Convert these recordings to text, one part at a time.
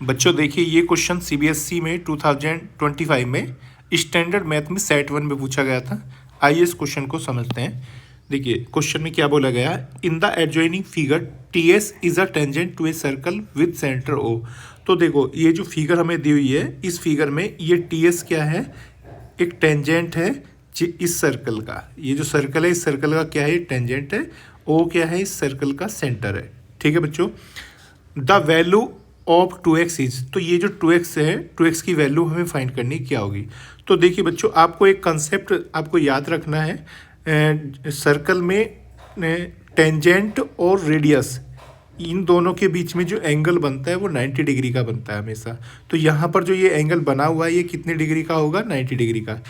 बच्चों देखिए, ये क्वेश्चन सीबीएसई में 2025 में स्टैंडर्ड मैथ में सेट 1 में पूछा गया था। आइए इस क्वेश्चन को समझते हैं। देखिए क्वेश्चन में क्या बोला गया है, in the adjoining figure T S is a tangent to a circle with centre O. तो देखो ये जो फिगर हमें दी हुई है, इस फिगर में ये टी एस क्या है, एक टेंजेंट है इस सर्कल का। ये जो सर्कल है, इस सर्कल का क्या है, टेंजेंट है। ओ क्या है, इस सर्कल का सेंटर है। ठीक है बच्चों, the value of 2x is, तो ये जो 2x है, 2x की वैल्यू हमें फाइंड करनी क्या होगी। तो देखिए बच्चों, आपको एक कंसेप्ट आपको याद रखना है, सर्कल में टेंजेंट और रेडियस, इन दोनों के बीच में जो एंगल बनता है वो 90 डिग्री का बनता है हमेशा। तो यहाँ पर जो ये एंगल बना हुआ है, ये कितने डिग्री का होगा, 90 डिग्री का।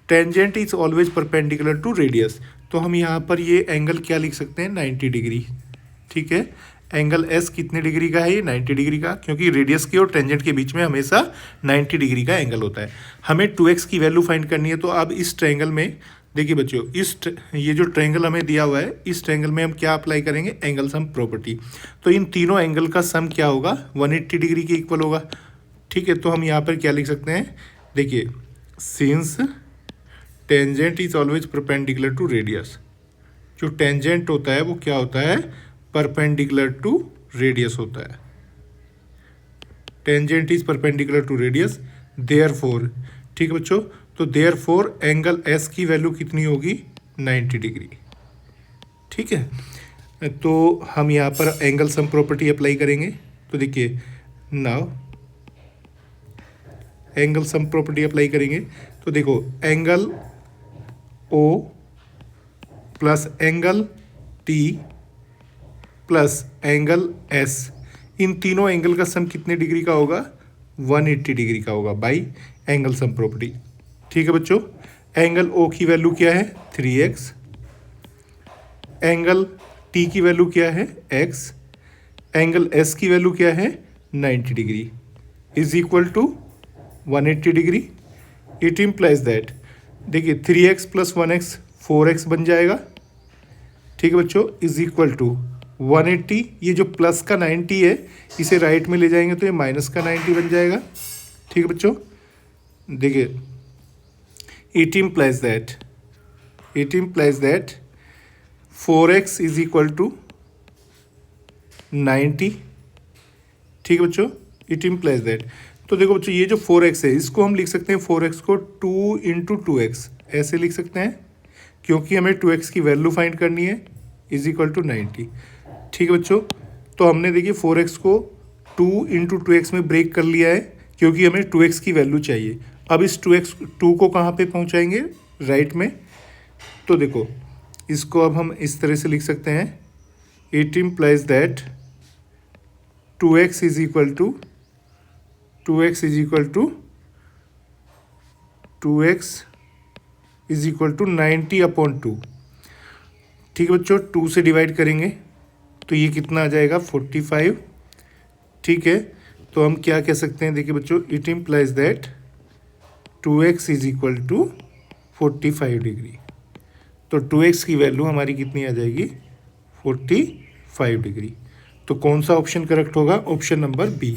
Tangent is always perpendicular to radius, तो हम यहाँ पर ये एंगल क्या लिख सकते हैं, 90 डिग्री। ठीक है, एंगल एस कितने डिग्री का है, ये 90 डिग्री का, क्योंकि रेडियस की और टेंजेंट के बीच में हमेशा 90 डिग्री का एंगल होता है। हमें 2x की वैल्यू फाइंड करनी है। तो अब इस ट्रायंगल में देखिए बच्चों, ये जो ट्रायंगल हमें दिया हुआ है, इस ट्रायंगल में हम क्या अप्लाई करेंगे, एंगल सम प्रॉपर्टी। तो इन तीनों एंगल का सम क्या होगा, 180 डिग्री के इक्वल होगा। ठीक है, तो हम यहाँ पर क्या लिख सकते हैं, देखिए since tangent is always perpendicular to radius, जो टेंजेंट होता है वो क्या होता है, परपेंडिकुलर टू रेडियस होता है। Tangent is perpendicular to radius, therefore, ठीक है बच्चों, तो देयरफॉर एंगल एस की वैल्यू कितनी होगी, 90 डिग्री। ठीक है, तो हम यहाँ पर एंगल सम प्रॉपर्टी अप्लाई करेंगे। तो देखिए now angle sum property apply करेंगे, तो देखो angle O plus angle T plus angle S, इन तीनों एंगल का सम कितने डिग्री का होगा, 180 डिग्री का होगा बाई एंगल सम प्रॉपर्टी। ठीक है बच्चों, एंगल ओ की वैल्यू क्या है, 3x, एंगल टी की वैल्यू क्या है, x, एंगल एस की वैल्यू क्या है, 90 degree, is equal to 180 degree. It implies that, देखिए 3x प्लस 1x 4x बन जाएगा। ठीक है बच्चों, इज इक्वल टू 180, ये जो प्लस का 90 है इसे राइट में ले जाएंगे तो ये माइनस का 90 बन जाएगा। ठीक है बच्चों, देखिए it implies that 4x is equal to 90। ठीक है बच्चों, इट इम्प्लाइज दैट, तो देखो बच्चों ये जो 4x है, इसको हम लिख सकते हैं 4x को 2 इंटू 2x ऐसे लिख सकते हैं, क्योंकि हमें 2x की वैल्यू फाइंड करनी है, इज इक्वल टू 90। ठीक है बच्चों, तो हमने देखिए 4x को 2 इंटू 2x में ब्रेक कर लिया है, क्योंकि हमें 2x की वैल्यू चाहिए। अब इस 2 को कहाँ पे पहुँचाएंगे, राइट में। तो देखो इसको अब हम इस तरह से लिख सकते हैं, it implies that 2x is equal to 2x is equal to 90/2। ठीक है बच्चों, 2 से डिवाइड करेंगे तो ये कितना आ जाएगा, 45। ठीक है, तो हम क्या कह सकते हैं, देखिए बच्चों it implies that 2x is equal to 45 degree. तो 2x की वैल्यू हमारी कितनी आ जाएगी, 45 डिग्री। तो कौन सा ऑप्शन करेक्ट होगा, ऑप्शन नंबर बी।